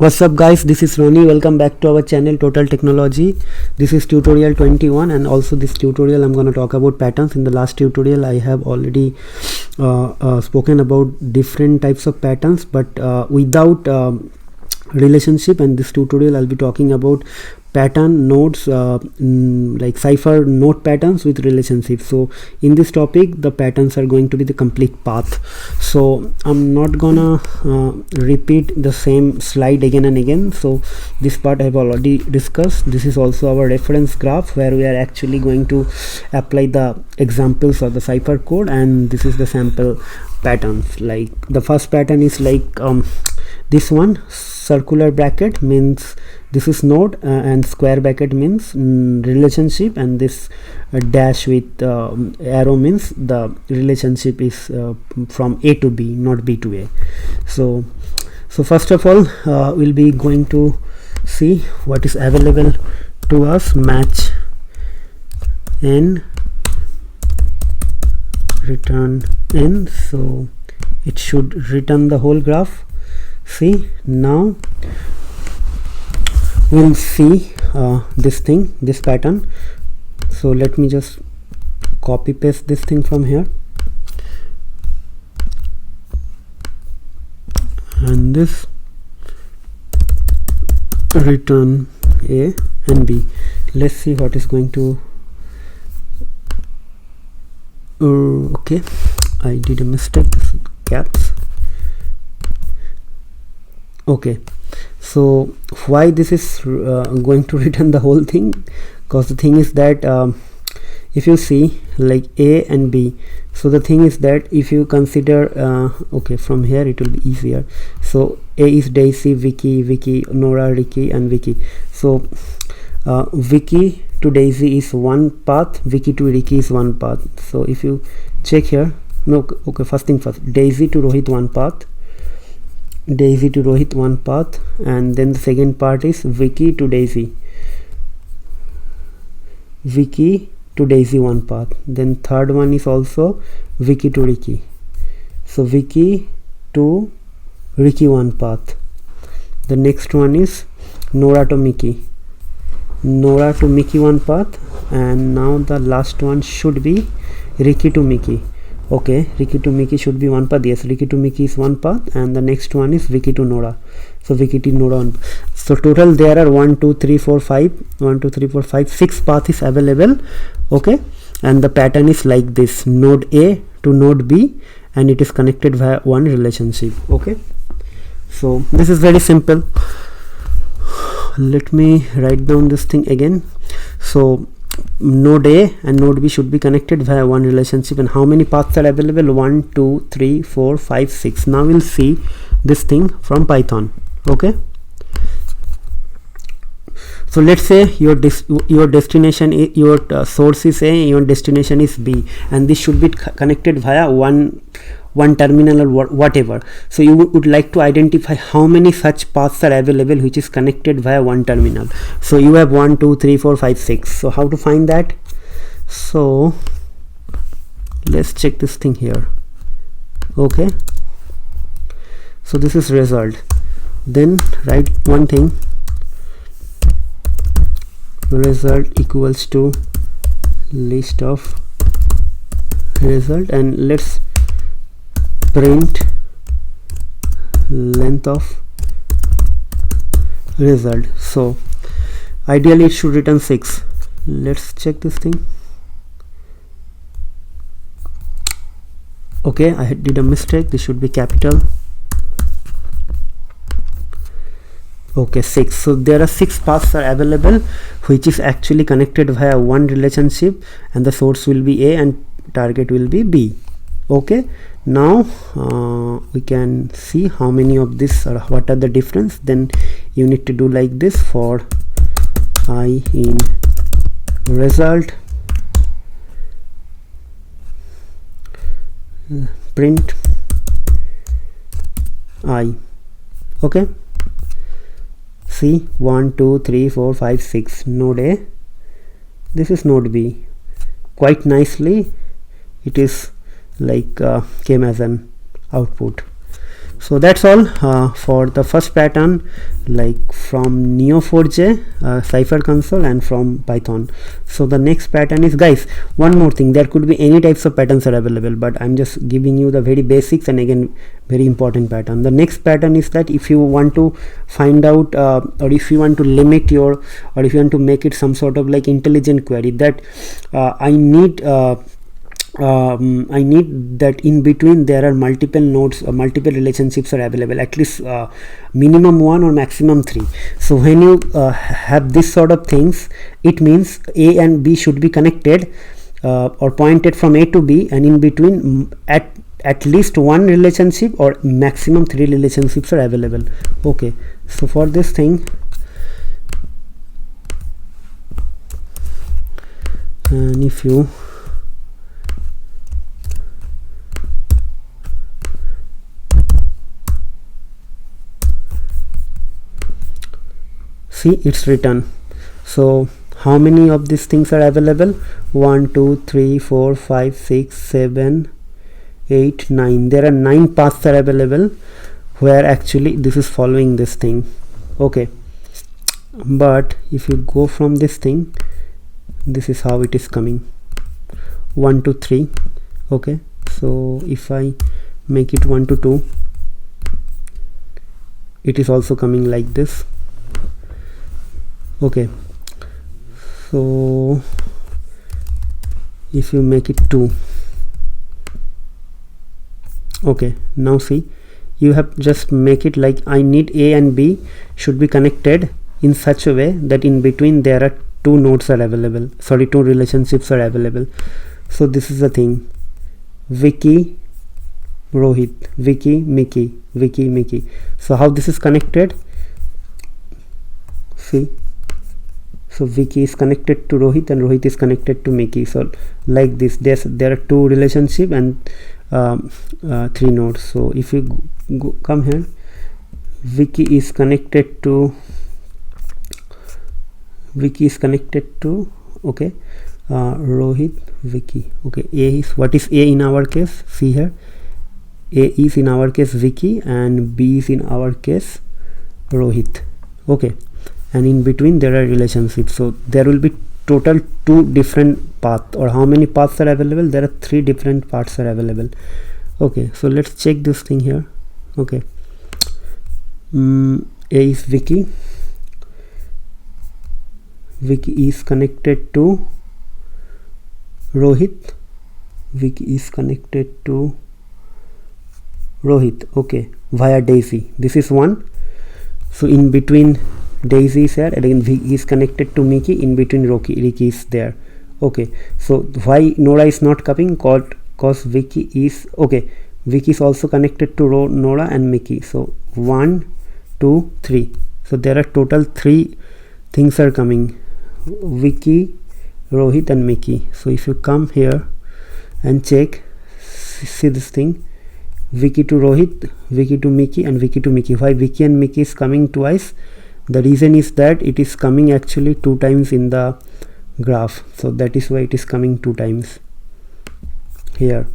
What's up guys, this is Ronnie. Welcome back to our channel Total Technology. This is tutorial 21 and also this tutorial I'm going to talk about patterns. In the last tutorial I have already spoken about different types of patterns but without relationship, and this tutorial I'll be talking about pattern nodes like cipher node patterns with relationship. So in this topic the patterns are going to be the complete path, so I'm not gonna repeat the same slide again and again. So this part I've already discussed. This is also our reference graph where we are actually going to apply the examples of the cipher code, and this is the sample patterns. Like the first pattern is like this one, circular bracket means this is node and square bracket means relationship, and this dash with arrow means the relationship is from A to B, not B to A. So first of all we'll be going to see what is available to us. Match n return n, so it should return the whole graph. See, now we'll see this pattern. So let me just copy paste this thing from here, and this return A and B. Let's see what is going to okay, I did a mistake, caps. Okay, so why this is going to return the whole thing? Because the thing is that if you see like A and B, so the thing is that if you consider okay, from here it will be easier. So A is Daisy, Vicky, Nora, Ricky and Vicky. So Vicky to Daisy is one path, Vicky to Ricky is one path. So if you check here, no, okay, first thing first, Daisy to Rohit one path, Daisy to Rohit one path, and then the second part is Vicky to Daisy, Vicky to Daisy one path, then third one is also Vicky to Ricky, so Vicky to Ricky one path. The next one is Nora to Mickey, Nora to Mickey one path, and now the last one should be Ricky to Mickey. Okay, Ricky to Mickey should be one path. Yes, Ricky to Mickey is one path, and the next one is Vicky to Nora. So Vicky to Nora one. So total there are 1 2 3 4 5 6 paths is available. Okay, and the pattern is like this: node A to node B, and it is connected via one relationship. Okay, so this is very simple. Let me write down this thing again. So node A and node B should be connected via one relationship, and how many paths are available? 1 2 3 4 5 6. Now we'll see this thing from Python. Okay, so let's say your destination is, your source is A, your destination is B, and this should be connected via one terminal or whatever. So you would like to identify how many such paths are available which is connected via one terminal. So you have 1 2 3 4 5 6. So how to find that? So let's check this thing here. Okay, so this is result. Then write one thing, result equals to list of result, and let's print length of result. So ideally it should return 6. Let's check this thing. Okay, I did a mistake. This should be capital. Okay, 6. So there are 6 paths are available which is actually connected via one relationship, and the source will be A and target will be B. Okay, now we can see how many of this or what are the difference. Then you need to do like this: for I in result, print I. Okay, see 1 2 3 4 5 6, node A, this is node B. Quite nicely it is like came as an output. So that's all for the first pattern, like from Neo4j Cypher console and from Python. So the next pattern is, guys, one more thing, there could be any types of patterns are available, but I'm just giving you the very basics, and again very important pattern. The next pattern is that if you want to find out or if you want to limit your, or if you want to make it some sort of like intelligent query, that I need that in between there are multiple nodes or multiple relationships are available, at least minimum 1 or maximum 3. So when you have this sort of things, it means A and B should be connected or pointed from A to B, and in between at least one relationship or maximum 3 relationships are available. Okay, so for this thing, and if you see, it's written. So how many of these things are available? 1 2 3 4 5 6 7 8 9. There are 9 paths are available where actually this is following this thing. Okay, but if you go from this thing, this is how it is coming, 1 2 3. Okay, so if I make it 1 to 2, it is also coming like this. Okay, so if you make it 2, okay, now see, you have just make it like I need A and B should be connected in such a way that in between there are 2 nodes are available, sorry, 2 relationships are available. So this is the thing, Vicky Rohit, Vicky Mickey, Vicky Mickey. So how this is connected, see, so Vicky is connected to Rohit and Rohit is connected to Mickey. So like this, there are 2 relationship and 3 nodes. So if you come here, Vicky is connected to okay, Rohit, Vicky. Okay, A is, what is A in our case? See here, A is in our case Vicky and B is in our case Rohit. Okay, and in between there are relationships. So there will be total 2 different paths, or how many paths are available? There are 3 different paths are available. Okay, so let's check this thing here. Okay, A is Vicky. Vicky is connected to Rohit. Vicky is connected to Rohit. Okay, via Daisy. This is one. So in between Daisy is here, and again Vicky is connected to Mickey. In between Ricky is there. Okay, so why Nora is not coming? Cause Vicky is, okay, Vicky is also connected to Nora and Mickey. So 1 2 3. So there are total 3 things are coming, Vicky, Rohit and Mickey. So if you come here and check, see this thing, Vicky to Rohit, Vicky to Mickey and Vicky to Mickey. Why Vicky and Mickey is coming twice? The reason is that it is coming actually 2 times in the graph. So that is why it is coming 2 times here.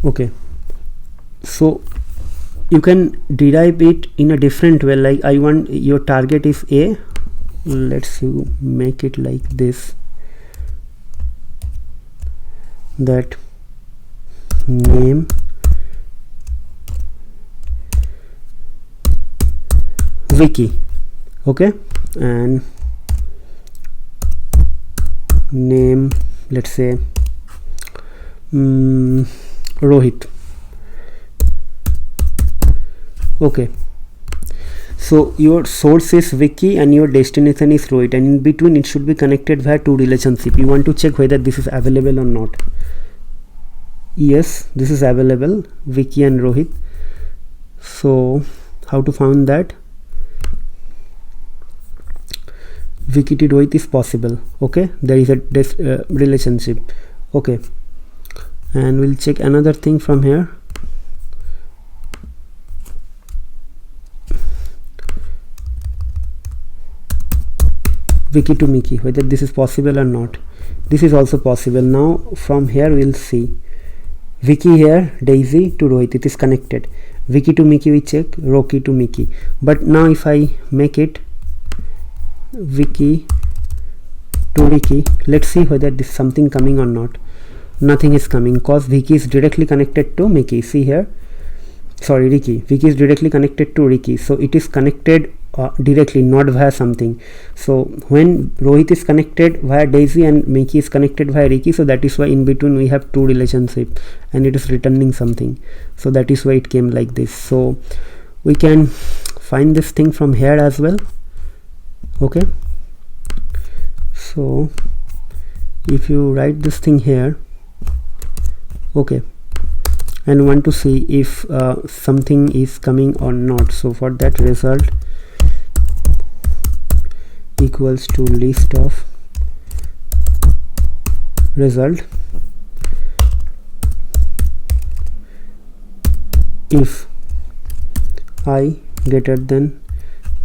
Okay, so you can derive it in a different way, like I want, your target is A, let's make it like this, that name Vicky, okay, and name, let's say Rohit. Okay, so your source is Vicky and your destination is Rohit, and in between it should be connected via 2 relationship. You want to check whether this is available or not. Yes, this is available, Vicky and Rohit. So how to find that? Vicky to Rohit is possible. Okay, there is a relationship. Okay, and we'll check another thing from here. Wiki to Mickey, whether this is possible or not. This is also possible. Now from here we'll see Wiki here, Daisy to Rohit, it is connected. Wiki to Mickey we check, Rocky to Mickey. But now if I make it Wiki to Ricky, let's see whether this is something coming or not. Nothing is coming because Wiki is directly connected to Mickey. See here, sorry, Ricky. Wiki is directly connected to Ricky, so it is connected directly, not via something. So when Rohit is connected via Daisy and Mickey is connected via Ricky, so that is why in between we have two relationship and it is returning something. So that is why it came like this. So we can find this thing from here as well. Okay, so if you write this thing here, okay, and want to see if something is coming or not, so for that result equals to list of result if I greater than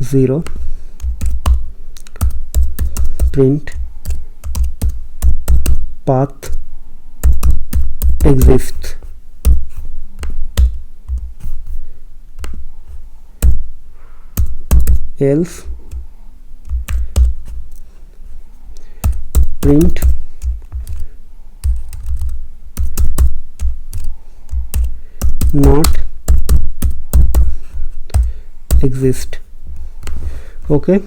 0, print path exists. Else print not exist. Okay,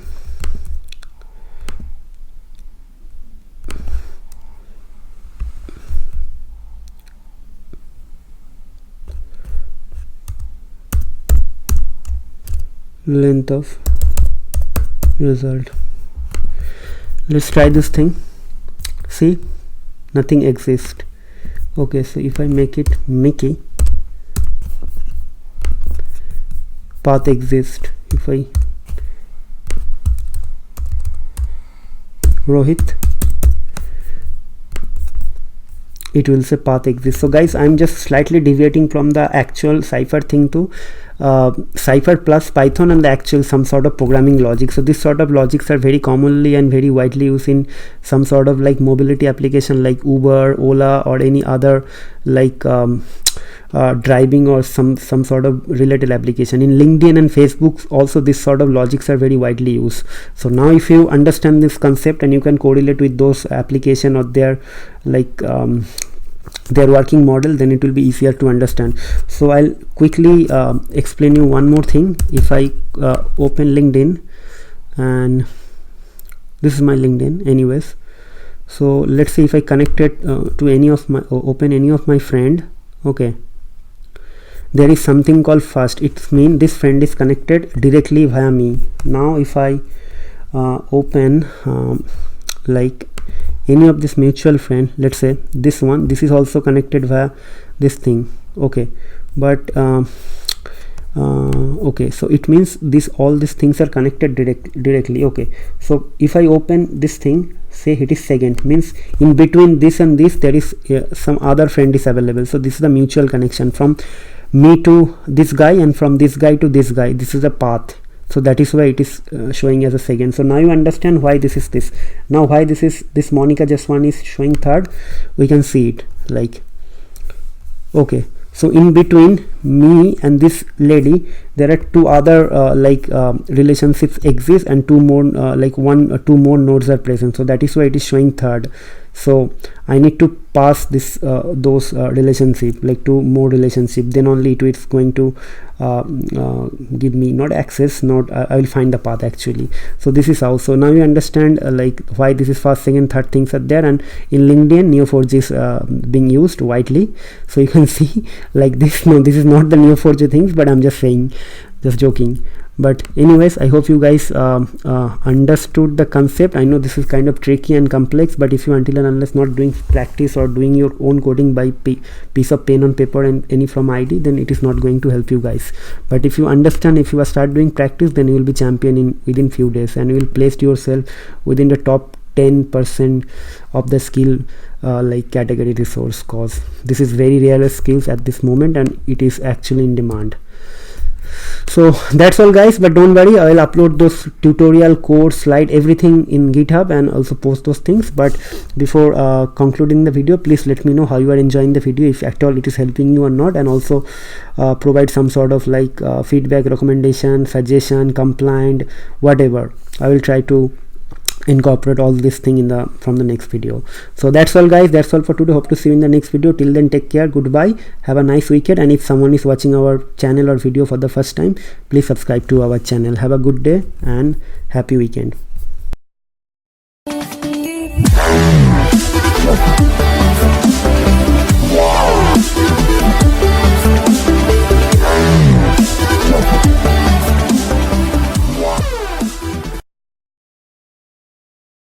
length of result. Let's try this thing. See, nothing exists. Okay, so if I make it Mickey, path exists. If I Rohit, it will say path exists. So guys, I'm just slightly deviating from the actual Cypher thing to Cypher plus Python and the actual some sort of programming logic. So this sort of logics are very commonly and very widely used in some sort of like mobility application like Uber, Ola, or any other like driving or some sort of related application. In LinkedIn and Facebook also this sort of logics are very widely used. So now if you understand this concept and you can correlate with those application or their like their working model, then it will be easier to understand. So I'll quickly explain you one more thing. If I open LinkedIn, and this is my LinkedIn anyways, so let's say if I connect it to any of my open any of my friend, okay, there is something called first. It means this friend is connected directly via me. Now if I open like any of this mutual friend, let's say this one, this is also connected via this thing, okay, but okay, so it means this all these things are connected directly. Okay, so if I open this thing, say it is second, means in between this and this there is some other friend is available. So this is the mutual connection from me to this guy and from this guy to this guy. This is the path. So that is why it is showing as a second. So now you understand why this is this. Now why this is this Monica just one is showing third, we can see it like, okay, so in between me and this lady there are two other relationships exist, and two more two more nodes are present. So that is why it is showing third. So I need to pass this those relationship, like two more relationship, then only it is going to give me not access, not I will find the path actually. So this is how. So now you understand like why this is first, second, third things are there. And in LinkedIn Neo4J is being used widely. So you can see like this. No, this is not the Neo4J things, but I'm just saying, just joking. But anyways, I hope you guys understood the concept. I know this is kind of tricky and complex, but if you until and unless not doing practice or doing your own coding by piece of pen on paper and any from ID, then it is not going to help you guys. But if you understand, if you start doing practice, then you will be champion in within few days, and you will place yourself within the top 10% of the skill like category resource, cause this is very rare skills at this moment and it is actually in demand. So that's all guys, but don't worry, I will upload those tutorial code slide everything in GitHub and also post those things. But before concluding the video, please let me know how you are enjoying the video, if at all it is helping you or not, and also provide some sort of like feedback, recommendation, suggestion, complaint, whatever. I will try to incorporate all this thing in the from the next video. So that's all guys, that's all for today. Hope to see you in the next video. Till then, take care, goodbye, have a nice weekend. And if someone is watching our channel or video for the first time, please subscribe to our channel. Have a good day and happy weekend.